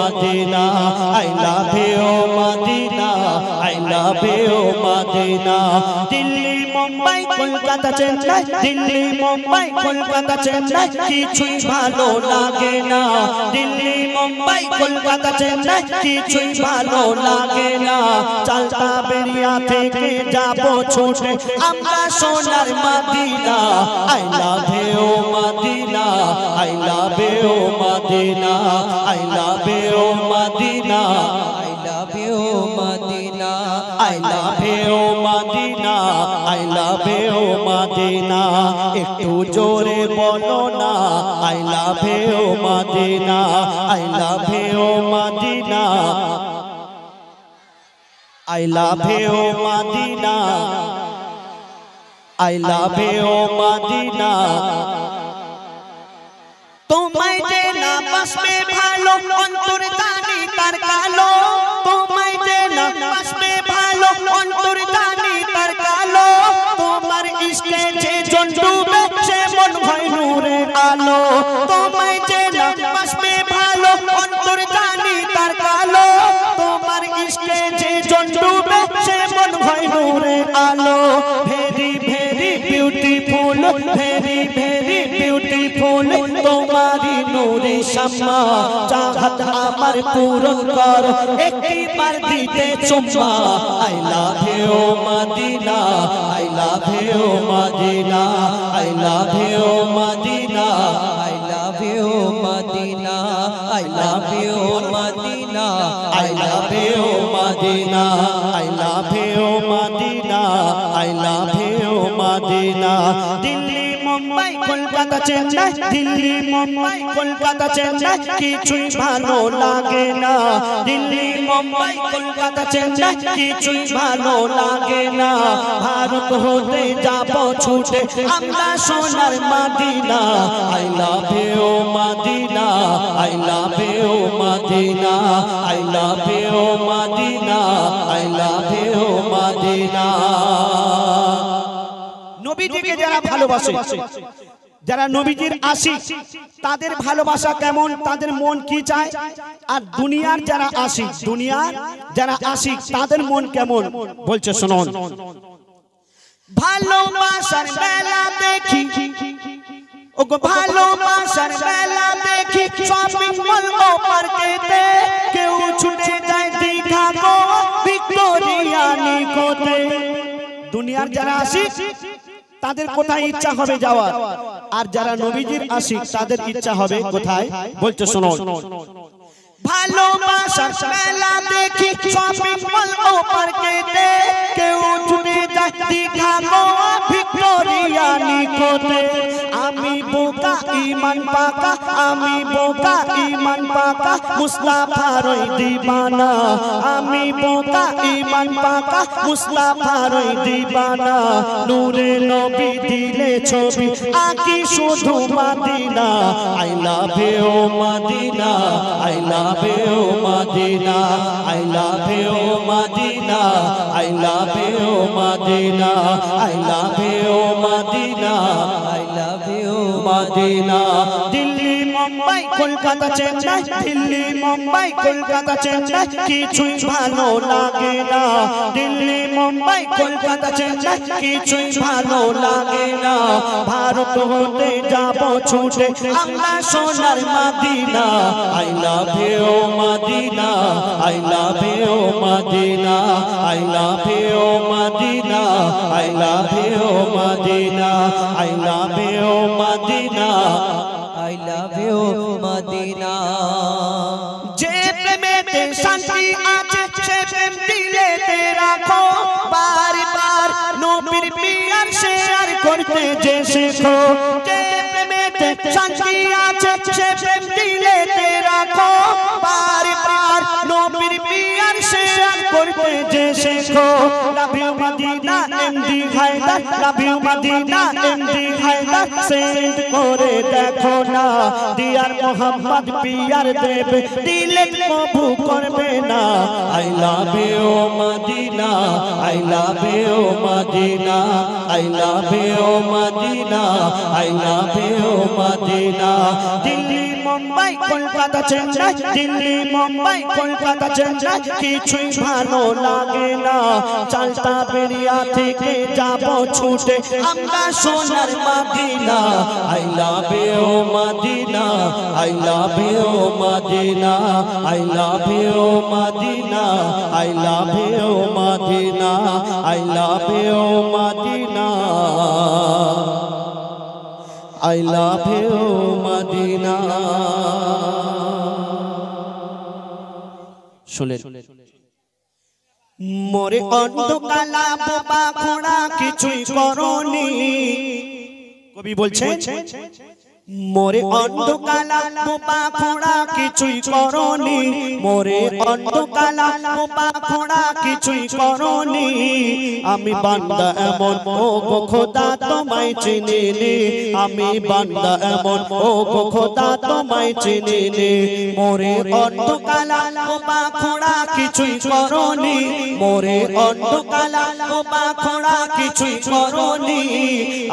Madina, I love you Madina, I love you Madina. Delhi, Mumbai, Kolkata, Chennai, Delhi, Mumbai, Kolkata, Chennai, কিছুই ভালো লাগে না। দিল্লি, মুম্বাই, কলকাতা, চেন্নাই, কিছুই ভালো লাগে না। চালতা বেরিয়া থেকে যাবো ছুটে আমরা সোনার Medina. I love you Madina, I love you Madina, I love you Madina, I love you Madina, I love you Madina, I love you Madina. একটু জোরে বলো না I love you Madina, I love you Madina, I love you Madina, I love you Madina. তোমায় যে না বাসবে ভালো অন্তর জানি তার কালো, তোমায় যে না বাসবে ভালো অন্তর জানি তার কালো। তোমার ইশকে যে জন ডুবে সে মন হয় নূরের আলো। তোমায় যে না বাসবে ভালো অন্তর জানি তার কালো। তোমার ইশকে যে জন ডুবে সে মন হয় নূরের আলো। Very very beautiful, very very beautiful তোমারি নূরে শামা। চাহত আমার পূরণ কর একবার দিতে চুম্মা। I love you Madina, I love you Madina, I love you Madina, I love you Madina, I love you Madina, I love you Madina, I love you Madina, I love you Madina. Delhi, Mumbai, Kolkata, Chennai, Delhi, Mumbai, Kolkata, Chennai, কিছুই ভালো লাগে না। দিল্লি, মুম্বাই, কলকাতা, চেন্নাই, কিছুই ভালো লাগে না। ভারত হতে যাবো ছুটে আমরা সোনার Medina. I love you Madina, I love you Madina, I love you Madina, I love you Madina. নবীজিকে যারা ভালোবাসে, যারা নবীজির আশিক, তাদের ভালোবাসা কেমন, তাদের মন কি চায়? আর দুনিয়ার যারা আশিক, দুনিয়ার যারা আশিক তাদের মন কেমন বলছে শুনুন। ভালোবাসার মেলা দেখি, ওগো ভালোবাসার মেলা দেখি, শপিং মল ও পার্কেতে, কেউ ছুটে যায় দীঘা গোয়া ভিক্টোরিয়া নিকোতে। দুনিয়ার যারা আশিক তাদের কোথায় ইচ্ছা হবে যাওয়ার, আর যারা নবীজির আশিক তাদের ইচ্ছা হবে কোথায় বলছে শুনুন। ভালোবাসার মেলা দেখি, শপিং মল ও পার্কেতে, কেউ ছুটে যায় দীঘা গোয়া ভিক্টোরিয়া নিকোতে। আমি বোকা ঈমান পাকা, আমি বোকা ঈমান পাকা, মুস্তাফার দিবানা। আমি বোকা ঈমান পাকা, মুস্তাফার দিবানা। নূরে নবী দিলে ছবি আঁকি শুধু Medina. I love you Madina, I love you Madina, I love you Madina, I love you Madina, I love you Madina, I love you Madina. Delhi, Mumbai, Kolkata, Chennai, Delhi, Mumbai, Kolkata, Chennai, কিছুই ভালো লাগে না। দিল্লি, মুম্বাই, কলকাতা, চেন্নাই, কিছুই ভালো লাগে না। ভারত হতে যাবো ছুটে আমরা সোনার Medina. I love you Madina, I love you Madina, I love you Madina, I love you Madina, I love you Madina, I love you Madina. যে প্রেমেতে শান্তি আছে সে প্রেম দিলেতে রাখো, বারবার নবীর পিয়ার শেয়ার করতে যে শেখো। যে প্রেমেতে শান্তি আছে সে প্রেম দিলেতে রাখো, বারবার নবীর পিয়ার শেয়ার করতে যে শেখো। Love you Madina MD Haidar, Love you Madina MD Haidar, send করে দেখো না। ডিয়ার মোহাম্মদ পিয়ার দেবে দিলে কবু করবে না। I love you Madina, I love you Madina, I love you Madina, I love you Madina. Delhi Mumbai Kolkata Chennai, Delhi Mumbai Kolkata Chennai, কিছুই ভালো লাগে না। চালতা বেরিয়া থেকে যাব ছুটে আমরা সোনার Medina. I love you Medina, I love you Medina, I love you Medina, I love you Medina, I love you Medina, I love you Madina। শুনে মোরে অন্ধকালা বোবা খোড়া কিছুই করনি। কবি বলছেন মোরে অন্ধকালা বোবা খোড়া কিছুই করনি, মোরে অন্ধকালা বোবা খোড়া কিছুই করনি। আমি বান্দা এমন ও গো খোদা তোমায় চিনিনি, আমি বান্দা এমন ও গো খোদা তোমায় চিনিনি। মোরে অন্ধকালা বোবা খোড়া কিছুই করনি, মোরে অন্ধকালা বোবা খোড়া কিছুই করনি।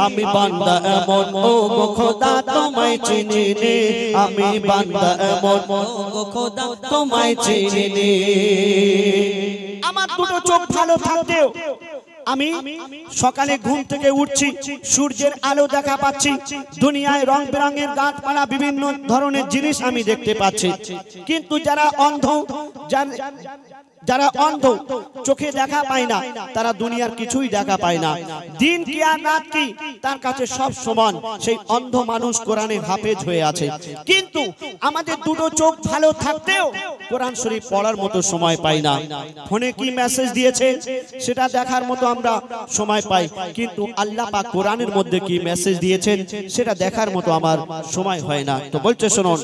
আমি বান্দা এমন ও গো খোদা তোমায় চিনিনি, আমি বান্দা এমন ও গো খোদা তোমায় চিনিনি। আমার দুটো চোখ ভালো থাকতেও আমি সকালে ঘুম থেকে উঠছি, সূর্যের আলো দেখা পাচ্ছি, দুনিয়ায় রং বেরঙের গাছপালা বিভিন্ন ধরনের জিনিস আমি দেখতে পাচ্ছি। কিন্তু যারা অন্ধ, যারা অন্ধ চোখে দেখা পায় না, তারা দুনিয়ার কিছুই দেখা পায় না। দিন কি আর রাত কি তার কাছে সব সমান। সেই অন্ধ মানুষ কোরআনে হাফেজ হয়ে আছে, কিন্তু আমাদের দুটো চোখ ভালো থাকতেও কোরআন শরীফ পড়ার মতো সময় পাই না। ফোনে কি মেসেজ দিয়েছে সেটা দেখার মতো আমরা সময় পাই, কিন্তু আল্লাহ পাক কোরআনের মধ্যে কি মেসেজ দিয়েছেন সেটা দেখার মতো আমার সময় হয় না। তো বলছে শুনুন,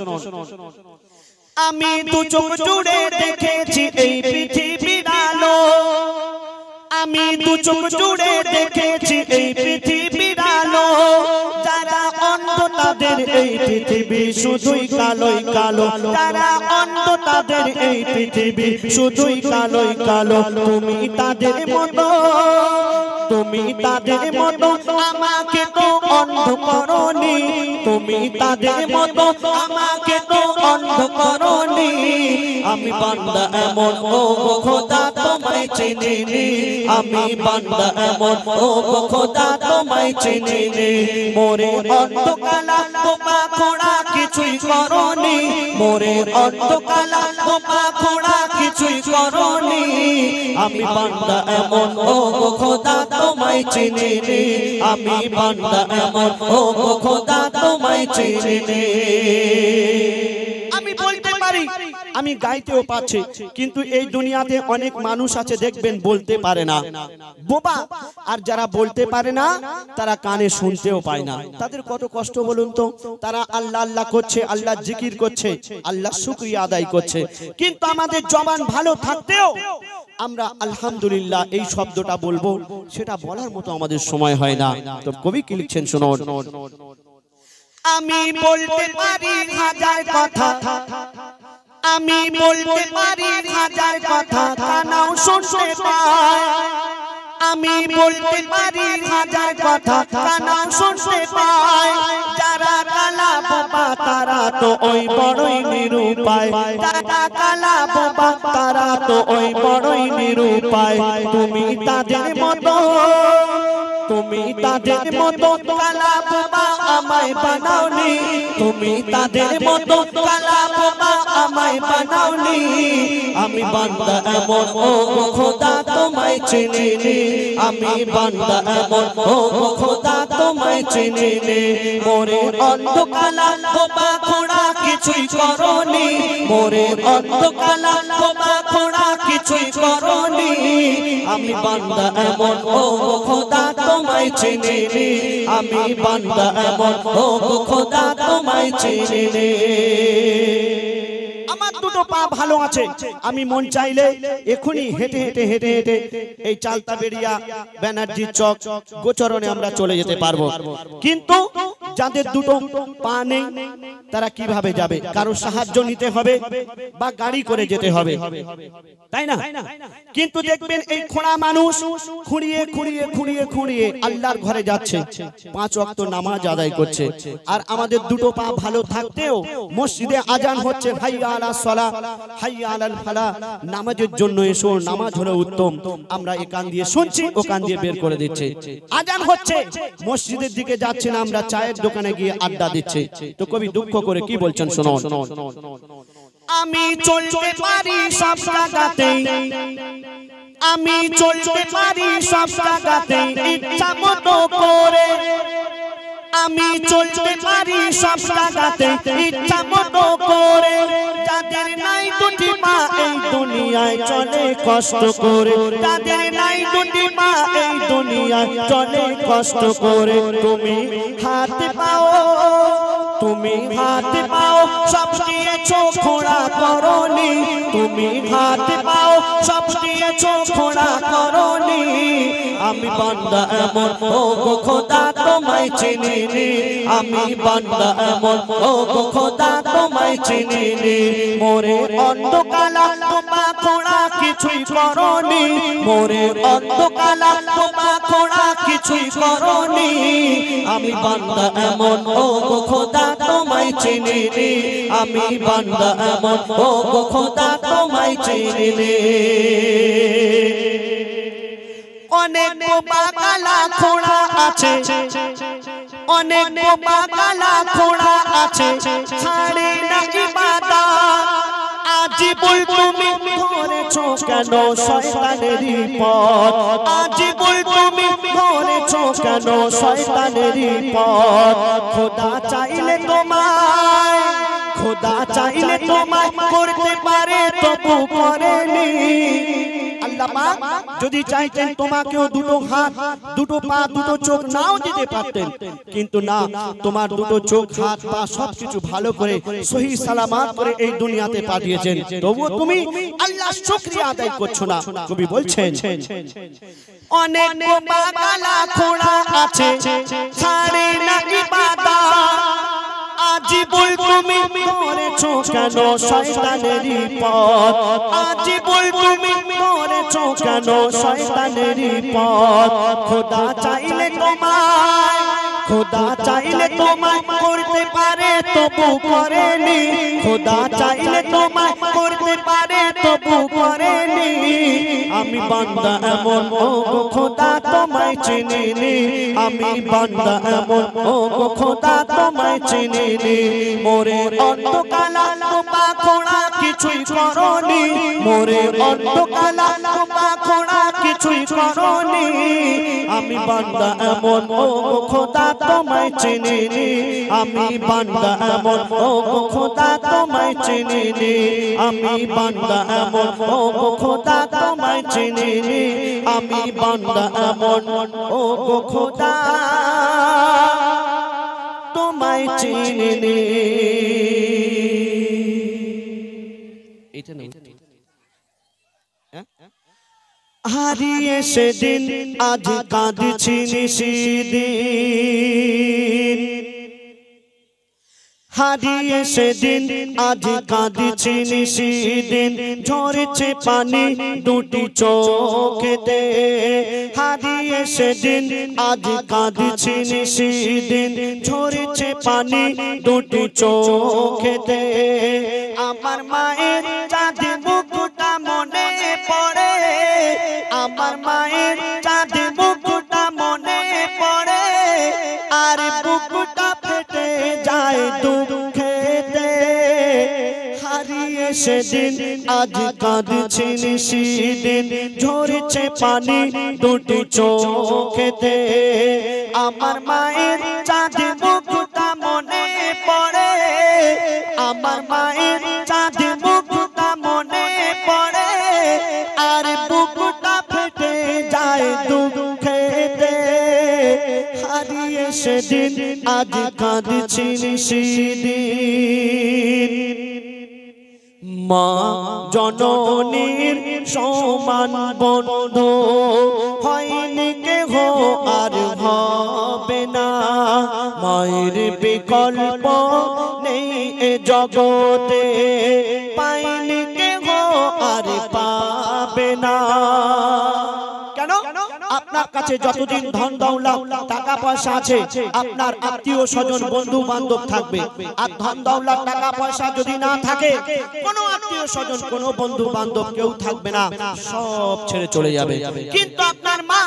আমি দু চোখ জুড়ে দেখেছি এই পৃথিবীর আলো, আমি দু চোখ জুড়ে দেখেছি এই পৃথিবীর আলো। যারা অন্ধ তাদের এই পৃথিবী শুধুই কালোই কালো, যারা অন্ধ তাদের এই পৃথিবী শুধুই কালোই কালো। তুমি তাদের মতো, তুমি তাদের মতো আমাকে তো অন্ধ করনি, তুমি তাদের মতো আমাকে তো অন্ধ করনি। আমি বান্দা এমন ও গো খোদা তোমায় চিনিনি, আমি বান্দা এমন ও গো খোদা তোমায় চিনিনি। মোরে অন্ধকালা বোবা খোড়া কিছুই করনি, মোরে অন্ধকালা বোবা খোড়া কিছুই করনি। আমি বান্দা এমন ও গো খোদা তোমায় চিনিনি, আমি বান্দা এমন ও গো খোদা তোমায় চিনিনি। আমি বলতে পারি, আমি গাইতেও পাচ্ছি, কিন্তু এই দুনিয়াতে অনেক মানুষ আছে দেখবেন বলতে পারে না, বোবা। আর যারা বলতে পারে না তারা কানে শুনতেও পায় না। তাদের কত কষ্ট বলুন তো। তারা আল্লাহ আল্লাহ করছে, আল্লাহ জিকির করছে, আল্লাহ শুকরিয়া আদায় করছে, কিন্তু আমাদের জবান ভালো থাকতেও আমরা আলহামদুলিল্লাহ এই শব্দটা বলবো সেটা বলার মতো আমাদের সময় হয় না। তো কবি কি লিখছেন শুনুন, আমি বলতে পারি হাজার কথা, আমি বলতে পারি হাজার কথা, কানাও শুনতে পায়। আমি বলতে পারি হাজার কথা, কানাও শুনতে পায়। যারা কালা বোবা তারা তো ওই বড়ই নিরুপায়, যারা কালা বোবা তারা তো ওই বড়ই নিরুপায়। তুমি তাদের মতো, তুমি তাদের মতো কালা বোবা আমায় বানাওনি, তুমি তাদের মতো কালা বোবা আমায় বানাওনি। আমি বান্দা এমন ও গো খোদা তোমায় চিনিনি, আমি বান্দা এমন ও গো খোদা তোমায় চিনিনি। মোরে অন্ধকালা বোবা খোড়া কিছুই করনি, মোরে অন্ধকালা বোবা খোড়া কিছুই করনি। আমি বান্দা এমন ও গো খোদা তোমায় চিনিনি, আমি বান্দা এমন ও গো খোদা তোমায় চিনিনি। আমার দুটো পা ভালো আছে, আমি মন চাইলে এখনই হেঁটে হেঁটে হেঁটে হেঁটে এই চালতা বেরিয়া ব্যানার্জি চক গোচরণে আমরা চলে যেতে পারবো। কিন্তু যাদের দুটো পা নেই তারা কিভাবে যাবে? কারো সাহায্য নিতে হবে বা গাড়ি করে যেতে হবে, তাই না? কিন্তু দেখবেন এই খোঁড়া মানুষ খুঁড়িয়ে খুঁড়িয়ে খুঁড়িয়ে খুঁড়িয়ে আল্লাহর ঘরে যাচ্ছে, 5 ওয়াক্ত নামাজ আদায় করছে। আর আমাদের দুটো পা ভালো থাকতেও মসজিদে আজান হচ্ছে, হাইয়া আলাস সালাহ হাইয়া আলাল ফালাহ, নামাজের জন্য এসো, নামাজ হলো উত্তম। আমরা এ কান দিয়ে শুনছি, ও কান দিয়ে বের করে দিচ্ছে। আজান হচ্ছে, মসজিদের দিকে যাচ্ছে না, আমরা চায়ের দোকানে গিয়ে আড্ডা দিচ্ছে। তো কবি দুঃখ করে কি বলছেন শুনুন। আমি চলতে পারি সব জায়গাতে, আমি চলতে পারি সব জায়গাতে ইচ্ছা মতো করে, আমি চলতে পারি সব জায়গাতে ইচ্ছা মতো করে। যাদের নাই দুটি পা এই দুনিয়ায় চলে কষ্ট করে, যাদের নাই দুটি পা এই দুনিয়ায় চলে কষ্ট করে। তুমি হাত পাও, তুমি হাত পাও সব দিয়েছো খোঁড়া করনি, তুমি হাত পাও সব দিয়েছো খোঁড়া করনি। আমি বান্দা এমন ও গো খোদা তোমায় চিনিনি, আমি বান্দা এমন ও গো খোদা তোমায় চিনিনি। মোরে অন্ধকালা তোমা খোঁড়া কিছুই করনি, মোরে অন্ধকালা তোমা খোঁড়া কিছুই করনি। আমি বান্দা এমন ও গো খোদা তোমায় চিনিনি, আমি বান্দা এমন ও গো খোদা তোমায় চিনিনি। অনেক বাগালা খোঁড়া আছে, অনেক বাগালা খোঁড়া আছে, ছাড়ে না ইবাদত। আজিবুল তুমি ধরেছো কেন শয়তানেরই পথ, আজিবুল তুমি ধরেছো কেন শয়তানেরই পথ। খোদা চাইলে তোমায়, খোদা চাইলে তোমায় করতে পারে তবু করেনি। আল্লাহ পাক যদি চাইতেন তোমাকেও দুটো হাত, দুটো পা, দুটো চোখ নাও দিতে পারতেন, কিন্তু না, তোমার দুটো চোখ, হাত, পা সবকিছু ভালো করে সহি সালামত করে এই দুনিয়াতে পাঠিয়েছেন, তবুও তুমি আল্লাহর শুকরিয়া আদায় করছো না। কবি বলছেন অনেক বাগালা খোঁড়া আছে, ছাড়ে না ইবাদত। আজিবুল তুমি ধরেছো কেন শয়তানেরই পথ, আজিবুল তুমি ধরেছো কেন শয়তানেরই পথ। খোদা চাইলে তোমায়, খোদা চাইলে তোমায় করতে পারে তবু করেনি, খোদা চাইলে তোমায় করতে পারে তবু করেনি। আমি বান্দা এমন ও গো খোদা তোমায় চিনিনি, আমি বান্দা এমন ও গো খোদা তোমায় চিনিনি। মোরে অন্ধকালা তোমা খোঁড়া কিছুই করনি, মোরে অন্ধকালা তোমা খোঁড়া কিছুই করনি। আমি বান্দা এমন ও গো খোদা তোমায় চিনিনি, আমি বান্দা এমন ও গো খোদা তোমায় চিনিনি, আমি বান্দা এমন ও গো খোদা তোমায় চিনিনি, আমি বান্দা এমন ও গো খোদা তোমায় চিনিনি। এটা না হারিয়ে সেদিন আজ কাঁদছি নিশিদিন, হারিয়ে সেদিন আজ কাঁদছি নিশিদিন। ঝরেছে পানি দুটি চোখেতে, হারিয়ে সেদিন আজ কাঁদছি নিশিদিন। ঝরেছে পানি দুটি চোখেতে। আমার মায়ের চাঁদ মুকুটা মনে পড়ে, আমার মায়ের চাঁদ মুকুটা মনে পড়ে। আর বুকুটা ফেটে যায় দুঃখেতে। হারিয়ে সেদিন আজ কাঁদছি নিশিদিন। ঝরছে পানি দুটি চোখেতে। আমার মায়ের চাঁদ মুকুটা মনে পড়ে, আমার মায়ের চাঁদ মুকুটা মনে পড়ে। আর বুকুটা ফেটে যায় দুঃখেতে। হারিয়ে সেদিন আজ কাঁদছি নিশিদিন। মা জননীর সমান বন্ধু হয়নি কেহ আর হবে না, মায়ের বিকল্প নেই এ জগতে, পাইনি কেহ আর পাবে না। কেন? আপনার কাছে যতদিন ধন দৌলত টাকা পয়সা আছে, আপনার আত্মীয় স্বজন বন্ধু বান্ধব থাকবে। আর ধন দৌলত টাকা পয়সা যদি না থাকে, কোনো আত্মীয় স্বজন কোনো বন্ধু বান্ধব কেউ থাকবে না, সব ছেড়ে চলে যাবে। কিন্তু আপনার মা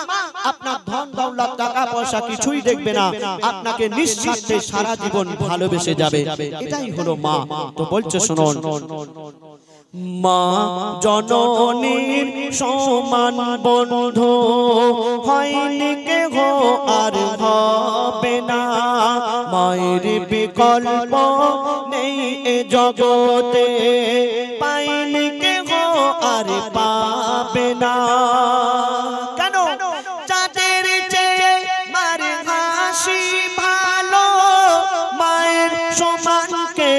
আপনার ধন দৌলত টাকা পয়সা কিছুই দেখবে না, আপনাকে নিঃস্বার্থে সারা জীবন ভালোবেসে যাবে। এটাই হলো মা। তো বলছে শুনুন, মা জননীর সমান বন্ধু হয়নি কেহ আর হবে না, মায়ের বিকল্প নেই এ জগতে, পাইনি কেহ আর পাবে না। কেন? যাদের চেয়ে মার হাসি ভালো, মায়ের সমান কে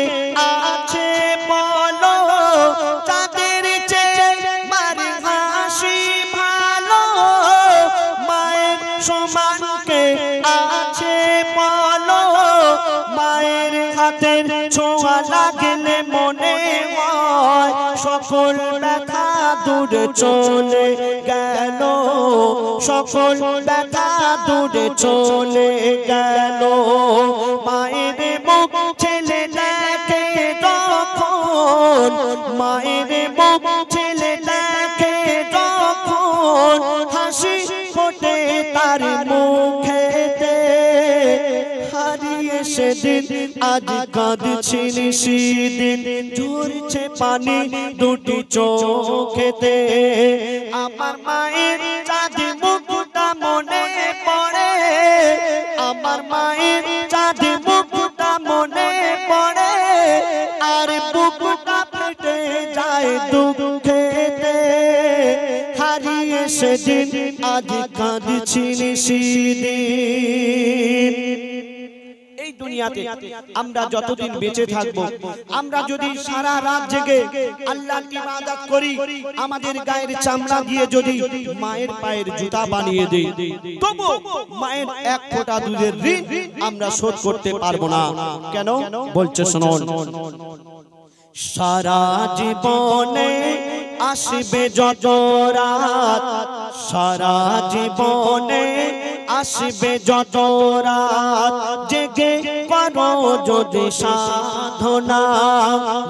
আছে বলো? যাদের চেয়ে মার হাসি ভালো, মায়ের সমান কে আছে বলো? মায়ের হাতের ছোঁয়া লাগলে মনে হয় সকল ব্যথা দূরে চলে গেল, সকল ব্যথা দূরে চলে গেল। মায়ের মুখ ছেলে দেখে যখন, মায়ের মুখ ছেলে দেখে যখন, হাসি ফোটে তার মুখেতে। হারিয়ে সেদিন আজ কাঁদছি নিশিদিন, ঝরছে পানি দুটি চোখেতে। আমার মায়ের চাঁদ মুখটা মনে পড়ে, আমার মায়ের চাঁদ মুখটা মনে পড়ে, আর বুকটা ফেটে যায় দুঃখেতে। হারিয়ে সেদিন আজ কাঁদছি নিশিদিন। এই দুনিয়াতে আমরা যতদিন বেঁচে থাকবো, আমরা যদি সারা রাত জেগে আল্লাহর ইবাদত করি, আমাদের গায়ের চামড়া দিয়ে যদি মায়ের পায়ের জুতা বানিয়ে দেই, তবু মায়ের এক ফোঁটা দুধের ঋণ আমরা শোধ করতে পারবো না। কেন? বলছে শুনুন, সারা জীবনে আসবে যত রাত, সারা জীবনে আসবে যত রাত, জেগে করো যদি সাধনা,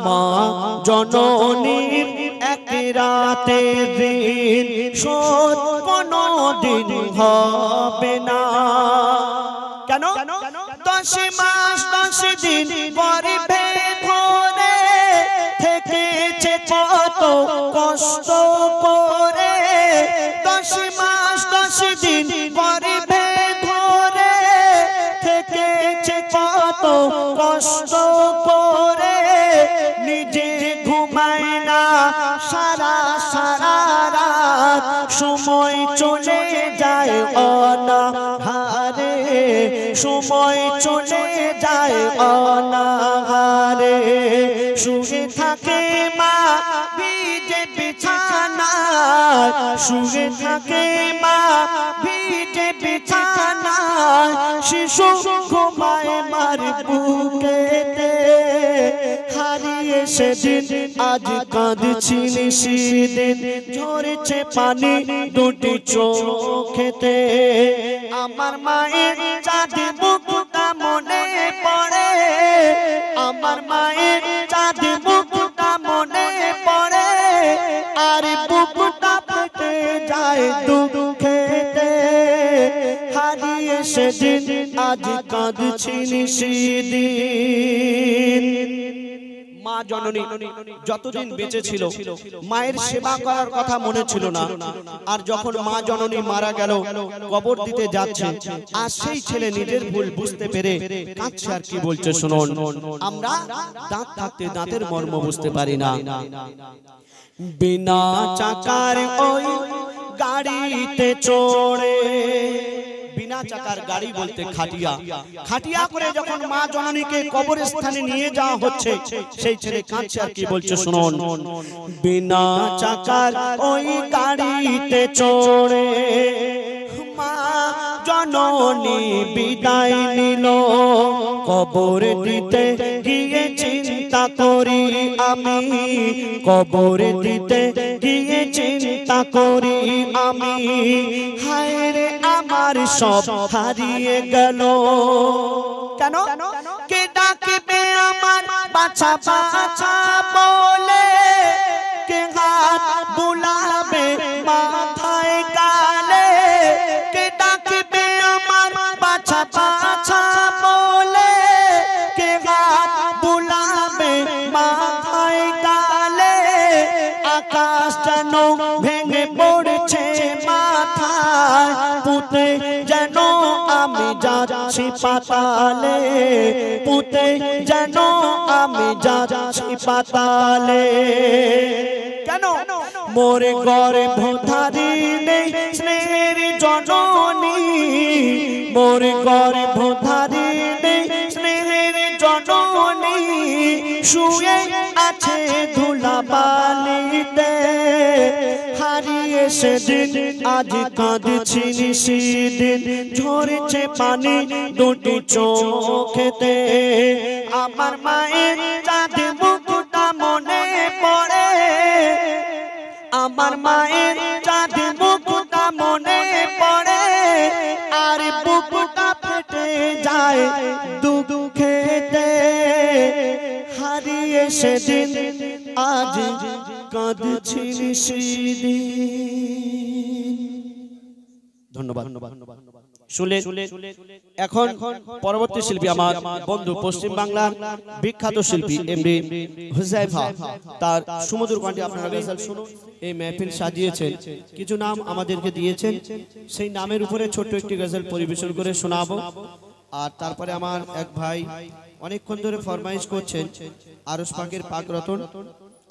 মা জননীর এক রাতের ঋণ শোধ কোনো দিন হবে না। কেন? 10 মাস 10 দিন পরে ভরে থেকেছে কত কষ্ট করে, 10 মাস 10 দিন পরে ভরে থেকেছে কত কষ্ট করে, নিজে ঘুমায় না সারা সারা রাত, সময় চলে যায় অনাহারে, সময় চলে যায় অনাহারে। শুয়ে থাকে মা ভিজে বিছানায়, শুয়ে থাকে মা ভিজে বিছানায়, শিশু ঘুমায় মার বুকেতে। হারিয়ে সেদিন আজ কাঁদছি নিশিদিন, ঝরছে পানি দুটি চোখেতে। আমার মায়ের চাঁদ মুখটা মনে পড়ে, আমার মায়ের চাঁদ মুখটা মনে পড়ে, আর বুকটা ফেটে যায় দুঃখেতে। হারিয়ে সেদিন আজ কাঁদছি নিশিদিন। মা জননী যতদিন বেঁচে ছিল মায়ের সেবা করার কথা মনে ছিল না, আর যখন মা জননী মারা গেল, কবর দিতে যাচ্ছে, আর সেই ছেলে নিজের ভুল বুঝতে পেরে কাঁদছে। আর কি বলছে শুনুন, আমরা দাঁত থাকতে দাঁতের মর্ম বুঝতে পারি না। বিনা চাকার ওই গাড়িতে চড়ে, বিনা বিনা চাকার গাড়ি বলতে খাটিয়া, খাটিয়া করে যখন মা জননীকে কবরস্থানে নিয়ে যাওয়া হচ্ছে, সেই ছেলে কাঁদছে আর কি বলছে শুনুন। বিনা চাকার ওই গাড়িতে চড়ে মা জননী বিদায় নিল, কবর দিতে গিয়ে চিন্তা করি আমি, কবর দিতে গিয়ে চিন্তা করি আমি, হায় রে আমার সব হারিয়ে গেল। কেন? কে ডাকবে আমার বাছা বাছা বলে, কে হাত বুলাবে মাথায় গালে, কে ডাকবে আমার বাছা বাছা বলে, কে হাত বুলাবে মাথায় গালে, আকাশ যেন ভেঙে পড়ছে মাথায়, পুঁতে যেন আমি যাচ্ছি পাতালে, পুঁতে যেন আমি যাচ্ছি পাতালে। কেন? মোর গর্ভধারী নেই স্নেহের জননী, মোর গর্ভধারী নেই স্নেহের জননী, শুয়ে আছে ধুলাবালিতে, হারিয়ে সেদিন আজ কাঁদছি নিশিদিন, ঝরছে পানি দুটি চোখেতে, আমার মায়ের চাঁদ মুখটা মনে পড়ে, আমার মায়ের চাঁদ মুখটা মনে পড়ে, আর বুকটা ফেটে যায় দুঃখেতে, হারিয়ে সেদিন আজ কাঁদছি নিশিদিন। ধন্যবাদ। এখন পরবর্তী শিল্পী আমার বন্ধু পশ্চিম বাংলার বিখ্যাত শিল্পী এমডি হুজাইফা, তার সুমধুর কণ্ঠে আপনারা গজল শুনুন। এই মেহফিল সাজিয়েছেন, কিছু নাম আমাদেরকে দিয়েছেন, সেই নামের উপরে ছোট্ট একটি গজল পরিবেশন করে শোনাবো। আর তারপরে আমার এক ভাই অনেকক্ষণ ধরে ফরমাইশ করছেন আরশ পাকের পাক রতন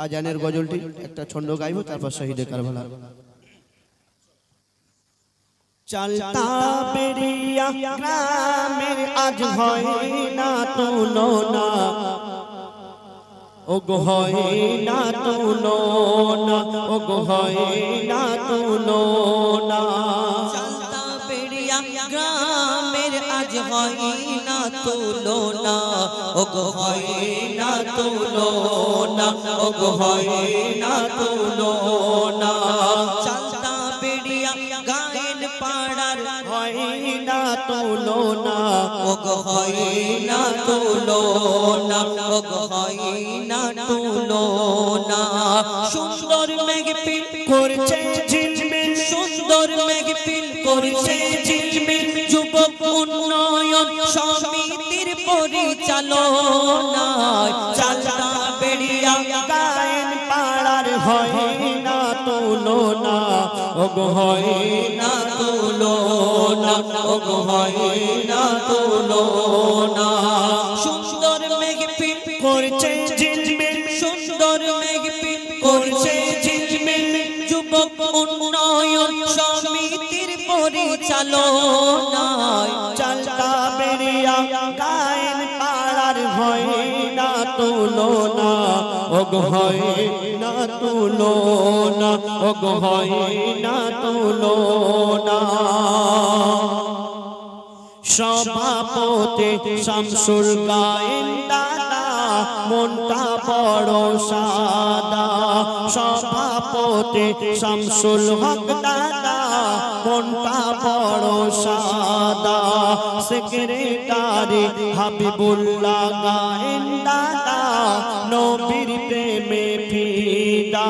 আজানের গজলটি একটা ছন্দ গাইব, তারপর শহীদে কারবালা। চলতা বেরিয়া গ্রামের আজ হয় না তুলনা, ও গো হয় না তুলনা, ও গো হয় না তুলনা। চলতা বেরিয়া গ্রামের আজ হয় না তুলনা, ও গো হয় না তুলনা, ও গো হয় না তুলনা। চলতা বেরিয়া গায়েন পাড়ার হয় না তুলনা, ও গো হয় না তুলনা, ও গো হয় না তুলনা। সুন্দর মেঘপিল করছে ঝিলমিল, সুন্দর মেঘপিল করছে ঝিলমিল, যুবক উন্নয়ন সমিতির পরিচালনায়। চলতা বেরিয়া গায়েন পাড়ার হয় না তুলনা, ও গো হয় না তুলনা, ও গো হয় না তুলনা। সুন্দর মেঘপিল করছে ঝিলমিল, সুন্দর মেঘপিল করছে ঝিলমিল, যুবক উন্নয়ন সমিতির পরিচালনায়। চলতা বেরিয়া গায়েন পাড়ার হয় না তুলনা, ও গো হয় না তুলনা, ও গো হয় না তুলনা। সভাপতি শামসুল গায়েন দাদা মনটা বড় সাদা, সভাপতি শামসুল হক দাদা মনটা বড় সাদা, সেক্রেটারি হাবিবুল্লাহ গায়েন দাদা নবীর প্রেমে ফিদা,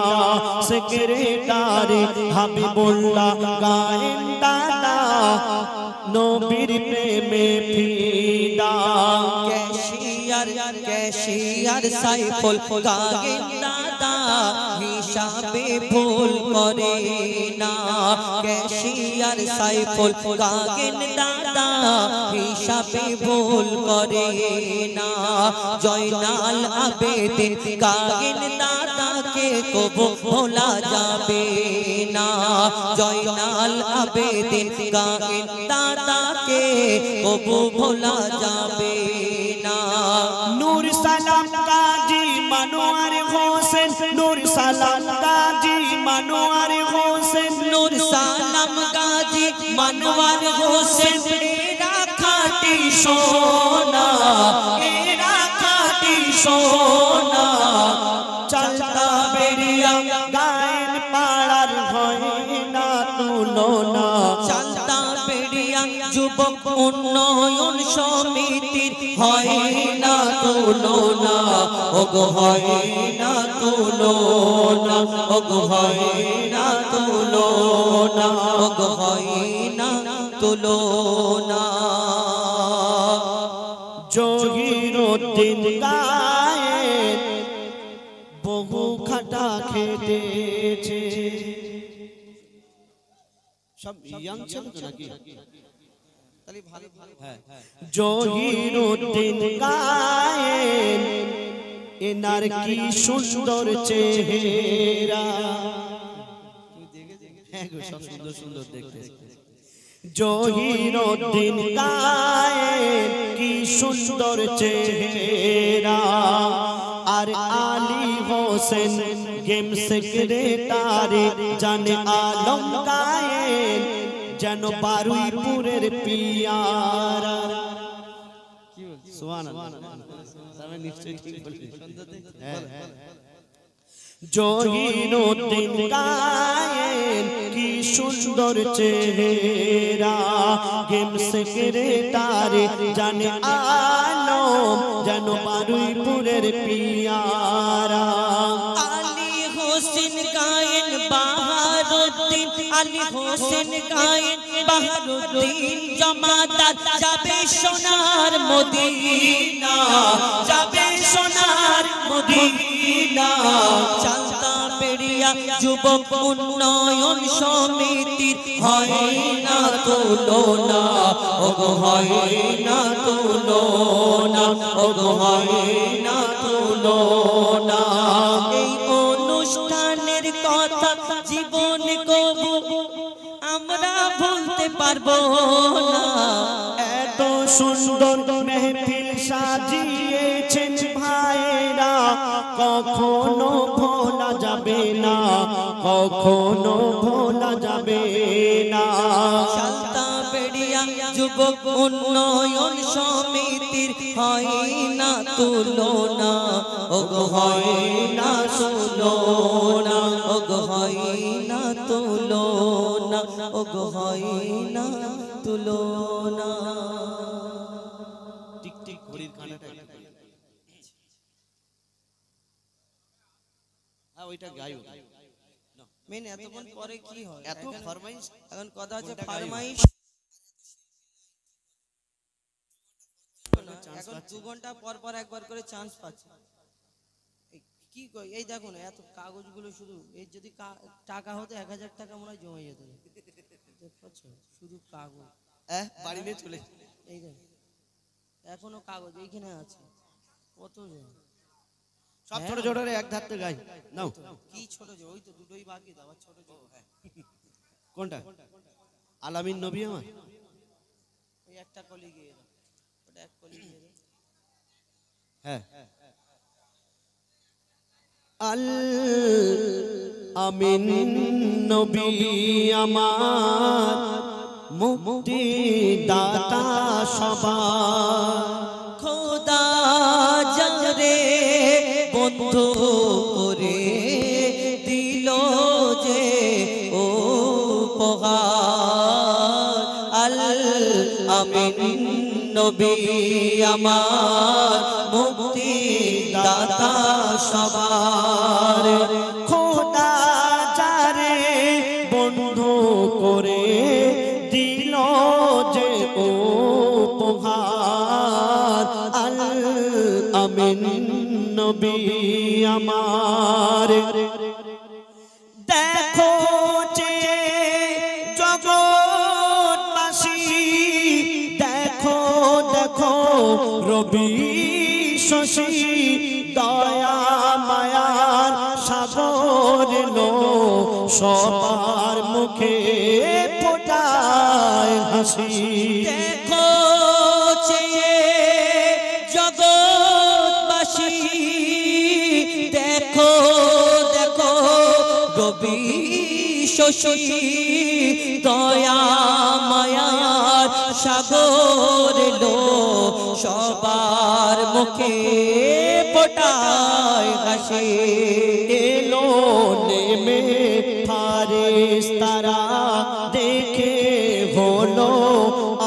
সেক্রেটারি হাবিবুল্লাহ গায়েন দাদা নবীর প্রেমে ফিদা। ক্যাশিয়ার সাইফুল গায়েন দাদা হিসাবে ভুল করে না, ক্যাশিয়ার সাইফুল গায়েন দাদা হিসাবে ভুল করে না। জয়নাল আবেদিন গায়েন দাদাকে দাদাকে কবু ভোলা যাবে না জয়নাল আবেদিন গায়েন দাদাকে কবু ভোলা যাবে না নূর সালাম গাজী মনোয়ার হোসেন নূর সালাম গাজী মনোয়ার হোসেন নূর সালাম গাজী মনোয়ার হোসেন এরা খাঁটি সোনা এরা খাঁটি সোনা চলতা বেরিয়া গায়েন পাড়ার হয় না তুলনা চালতা বেড়িয়া যুবক উন্নয়ন সমিতির হয় না তুলনা ওগো হয় না তুলনা ওগো হয় না তুলনা ওগো হয় না তুলনা জহিরুদ্দিন গায়েন বহু খাটা খেটেছে সব ইয়াং ছিল তো নাকি জহিরুদ্দিন গায়েন এনার কি সুন্দর চেহারা হ্যাঁ গো সব সুন্দর সুন্দর দেখতে জহিরুদ্দিন গায়েন কি সুন্দর চেহারা আর আলী হোসেন গেম সেক্রেটারি জানে আলম গায়েন যেন বারুইপুরের পিয়ারা সুবহানাল্লাহ আমি নিশ্চয়ই ঠিক বলছি জহিরুদ্দিন গায়েন কি সুন্দর চেহারা গেম সেক্রেটারি জানে আলম যেন বারুইপুরের পিয়ারা আলী হোসেন গায়েন বাহারুদ্দিন আলী হোসেন গায়েন বাহারুদ্দিন জমাদার যাবে সোনার মদিনা যাবে সোনার মদিনা চালতা বেড়িয়া যুবক উন্নয়ন সমিতির হয় না তুলনা ওগো হয় না তুলনা ওগো হয় না তুলনা এই অনুষ্ঠানের কথা জীবন কবু আমরা ভুলতে পারবো না এত সুন্দর মেহফিল সাজিয়েছেন ভাইরা কখনো ভোলা যাবে না কখনো ভোলা যাবে না চালতা বেড়িয়া যুবক উন্নয়ন সমিতির হয় না তুলনা ওগো হয় না তুলনা ওগো হয় না তুলনা ওগো হয় না তুলনা টিক টিক ঘড়ির কাঁটাটা হ্যাঁ ওইটা গাইও মেন এতক্ষণ পরে কি হয় এত ফরমাইশ এখন কথা আছে ফরমাইশ এখন 2 ঘন্টা পর পর একবার করে চান্স পাচ্ছে কি কই এই দেখো না এত কাগজগুলো শুধু এই যদি টাকা হতো 1000 টাকা মনে হয় জমে যেত দেখছো শুধু কাগজ বাড়ি নিয়ে চলে এই দেখ এখনো কাগজ এইখানে আছে কত সব ছোট ছোট রে এক ধারতে গাই নাও কি ছোট ছোট ওই তো দুটোই বাকি দাও ছোট ছোট কোনটা আলামিন নবী আমার ওই একটা কলি গিয়ে দাও ওটা এক কলি গিয়ে দাও হ্যাঁ আল আমিন নবী আমার মুক্তি দাতা সবার খোদা যারে বন্ধু করে দিল যে ও উপহার আল আমিন নবী আমার মুক্তি দাতা সবার খোদা যারে বন্ধু করে দিল যে উপহার আল আমিন নবী আমার দেখো যে জগৎবাসী দেখো দেখো রবি শশী দয়া মায়ার সাগর সবার মুখে ফোটায় হাসি। দেখো চেয়ে জগৎবাসী, দেখো দেখো রবি শশী, দয়া মায়ার সাগর এলো, সবার মুখে ফোটায় হাসি। এলো নেমে ফারেস্তারা, দেখে হলো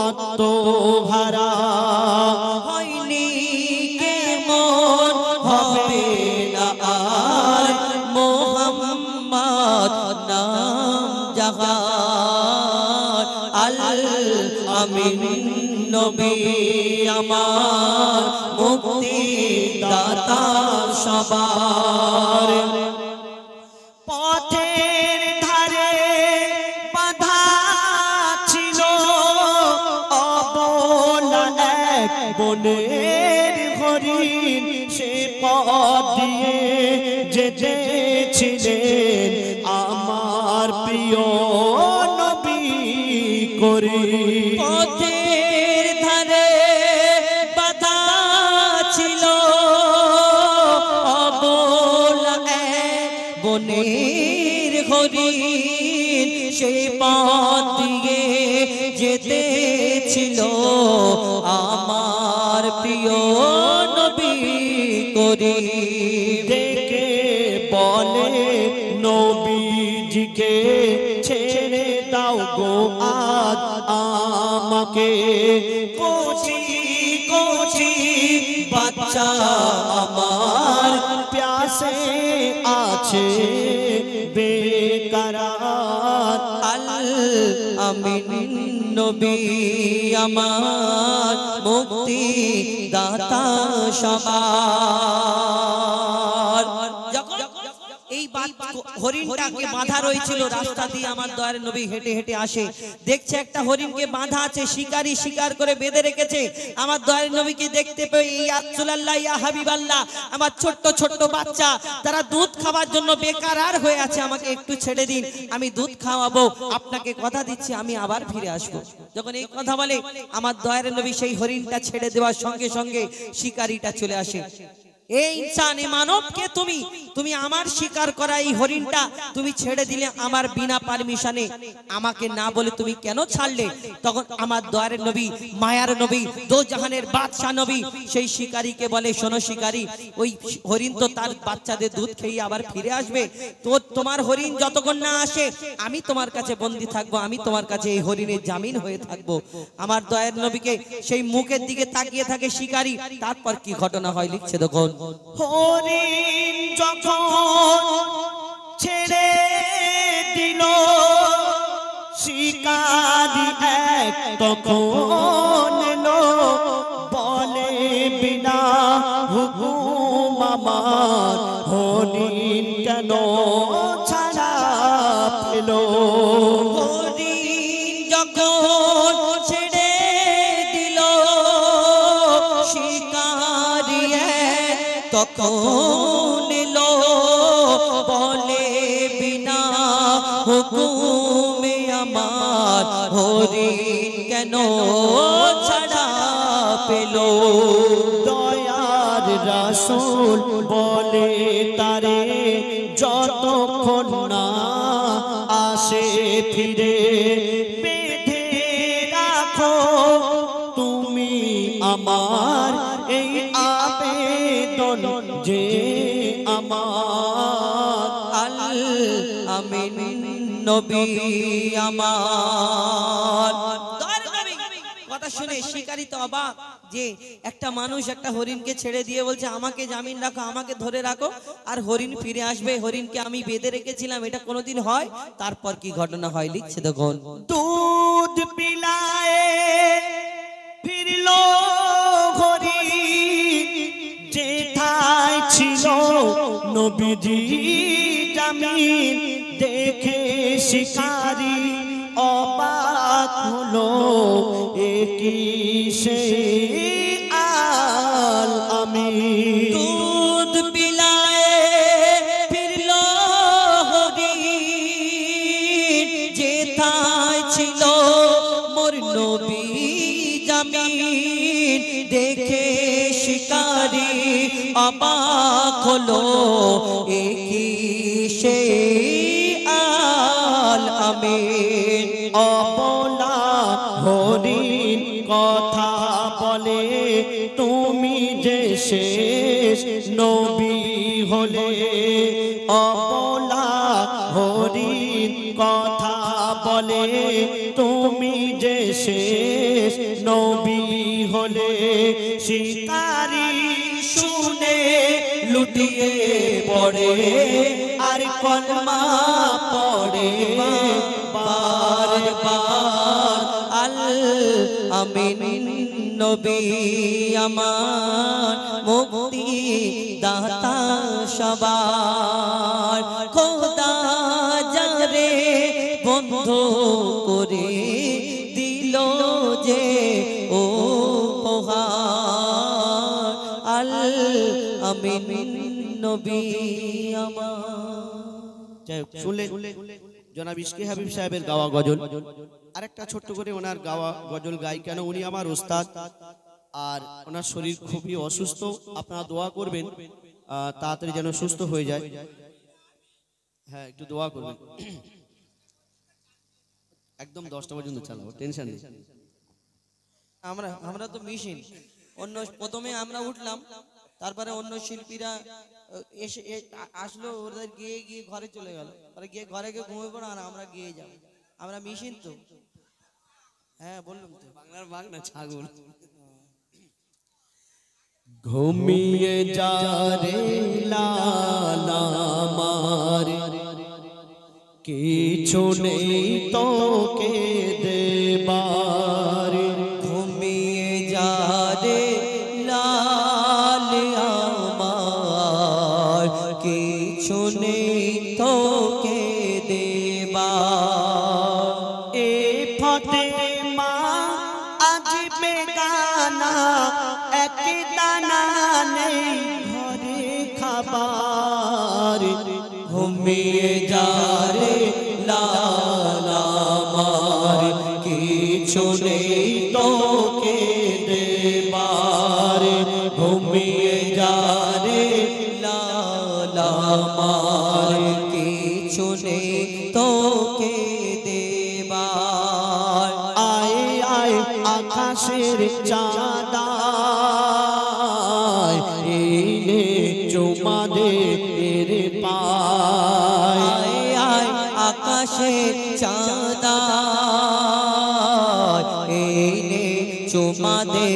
আত্মহারা। হয়নি কেমন হবে না আর মোহাম্মদ নাম জাহার। আল আমিন নবী আমার, মুক্তি দাতা সবার। পথের ধারে বাঁধা ছিল অবলা এক বনের হরিণ, সে পথ দিয়ে যেতেছিলেন আমার প্রিয় নবী করিম। পথের ধারে বাঁধা ছিল অবলা এক বনের হরিণ, সেই পথ দিয়ে যেতেছিল আমার প্রিয় নবী করিম। দেখে বলে নবীজিকে, ছেড়ে দাও গো আজ আমাকে। কচি কচি বাচ্চা আমার প্যাসে আছে বেকারার। আল আমিন নবী আমার, মুক্তি দাতা সবার। যখন এই হরিণটাকে বাঁধা রয়েছিল, রাস্তা দিয়ে আমার দয়ার নবী হেঁটে হেঁটে আসে, দেখছে একটা হরিণকে বাঁধা আছে, শিকারী শিকার করে বেঁধে রেখেছে। আমার দয়ার নবীকে দেখতে পেয়ে, ইয়া রাসূলুল্লাহ ইয়া হাবিবাল্লাহ, আমার ছোট্ট ছোট্ট বাচ্চা তারা দুধ খাওয়ার জন্য বেকারার হয়ে আছে, আমাকে একটু ছেড়ে দিন, আমি দুধ খাওয়াবো, আপনাকে কথা দিচ্ছি আমি আবার ফিরে আসবো। যখন এই কথা বলে, আমার দয়ার নবী সেই হরিণটা ছেড়ে দেওয়ার সঙ্গে সঙ্গে শিকারীটা চলে আসে। এই ইনসান, এই মানবকে তুমি তুমি আমার শিকার করা এই হরিণটা তুমি ছেড়ে দিলে আমার বিনা পারমিশনে, আমাকে না বলে তুমি কেন ছাড়লে? তখন আমার দয়ারের নবী, মায়ার নবী, দো জাহানের বাদশা নবী সেই শিকারীকে বলে, শোনো শিকারী, ওই হরিণ তো তার বাচ্চাদের দুধ খেয়ে আবার ফিরে আসবে, তো তোমার হরিণ যতক্ষণ না আসে আমি তোমার কাছে বন্দী থাকবো, আমি তোমার কাছে এই হরিণের জামিন হয়ে থাকবো। আমার দয়ার নবীকে সেই মুখের দিকে তাকিয়ে থাকে শিকারী। তারপর কি ঘটনা হয় লিখছে দেখুন। হরিণ যখন ছেড়ে দিল শিকারি এক, তখন এলো বলে বিনা হুকুম আমার হরিণ কেন ছাড়া পেল। হরিণ যখন ছেড়ে দিল শিকারি তখন এলো বলে বিনা হুকুমে আমার হরিণ কেন ছাড়া পেল। দয়ার রাসূল বলে তারে যতক্ষণ না আসে ফিরে, বেঁধে রাখো তুমি আমার এই আবেদন যে আমার। আল আমিন নবী আমার। কথা শুনে শিকারী তো অবাক যে একটা মানুষ একটা হরিণকে ছেড়ে দিয়ে বলছে আমাকে জামিন রাখো, আমাকে ধরে রাখো, আর হরিণ ফিরে আসবে, হরিণকে আমি বেঁধে রেখেছিলাম, এটা কোনোদিন হয়? তারপর কি ঘটনা হয় লিখছে দেখুন। দুধ পিলায়ে ফিরলো হরিণ, যেথায় ছিল নবীজি জামিন, দেখে শিকারী অবাক হলো, একই সে আল আমিন। দুধ পিলায়ে ফিরলো হরিণ, অবাক হলো একই সে আল আমিন অবলা হরিণ কথা বলে তুমি যে শেষ নবী হলে অবলা হরিণ কথা বলে তুমি যে শেষ নবী হলে শিকারি শুনে লুটিয়ে পড়ে আর কলমা পড়ে বার বার আল আমিন নবী আমার মুক্তি দাতা সবার খোদা যারে বন্ধ করে দিল যে ও উপহার আল আমিন নবী আমার। যাই হোক, শুনলেন জনাব ইশকে হাবিব সাহেবের গাওয়া গজল। আরেকটা ছোট্ট করে ওনার গাওয়া গজল গাই, কেন উনি আমার ওস্তাদ আর ওনার শরীর খুবই অসুস্থ। আপনারা দোয়া করবেন তাড়াতাড়ি যেন সুস্থ হয়ে যায়। হ্যাঁ, একটু দোয়া করবেন। একদম 10টা পর্যন্ত চালাবো, টেনশন নেই। আমরা তো মিশিন অন্য প্রথমে আমরা উঠলাম, তারপরে অন্য শিল্পীরা এসে আসলো, ওদের গিয়ে গিয়ে ঘরে চলে গেল, ওরা গিয়ে ঘরে গিয়ে ঘুমিয়ে পড়ো আর আমরা গিয়ে যাব। আমরা মিশিন তো। হ্যাঁ বললাম তো, বাংলার বাঘ না ছাগল। ঘুমিয়ে যা রে লালা আমার, কিছু নেই তোকে দেবার। ঘুমিয়ে যা রে লাল আমার, কিছু নেই তোকে দেবা। এ ফতেমা আজ বেগানা, এক দানা নেই ঘরে খাবার। ঘুমিয়ে যা রে লাল আমার, কিছু নেই তোকে দেবার। ঘুমিয়ে যা রে লাল আমার, কিছু নেই তোকে দেবার। আয় আয় আকাশের চাঁদা, এনে চুমা দে এর পায়। আয় আয় আকাশের চাঁদা, এনে চুমা দে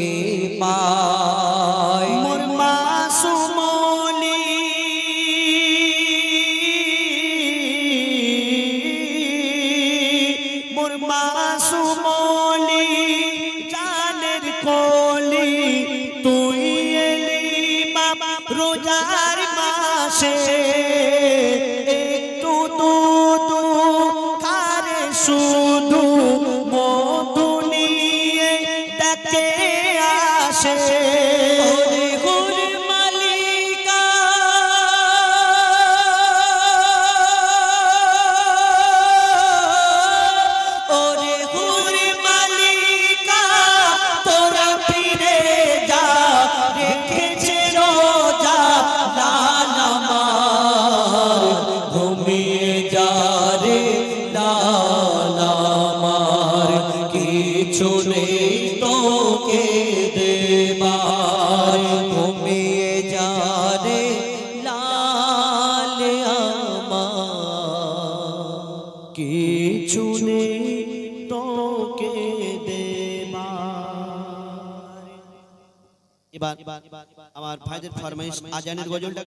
এ পায়। মোর মাসুমলি মোর মাসুমলি জানের কলি, তুই এলি বাবা রোজার মাসে। একটু দুধু খারে শুধু মধু নিয়ে ডাকে আসে। ওরে গুর মালিকা, ওরে গুর মালিকা, তোরা ফিরে যা, রেখেছে রোজা লাল আমার। ঘুমিয়ে যা রে লাল আমার, কিছু নেই তোকে দেবার। ঘুমিয়ে যা রে লাল আমার, কিছু নেই তোকে দেবার। এবার আমার ভাইদের ফরমাইশ আজানের গজলটা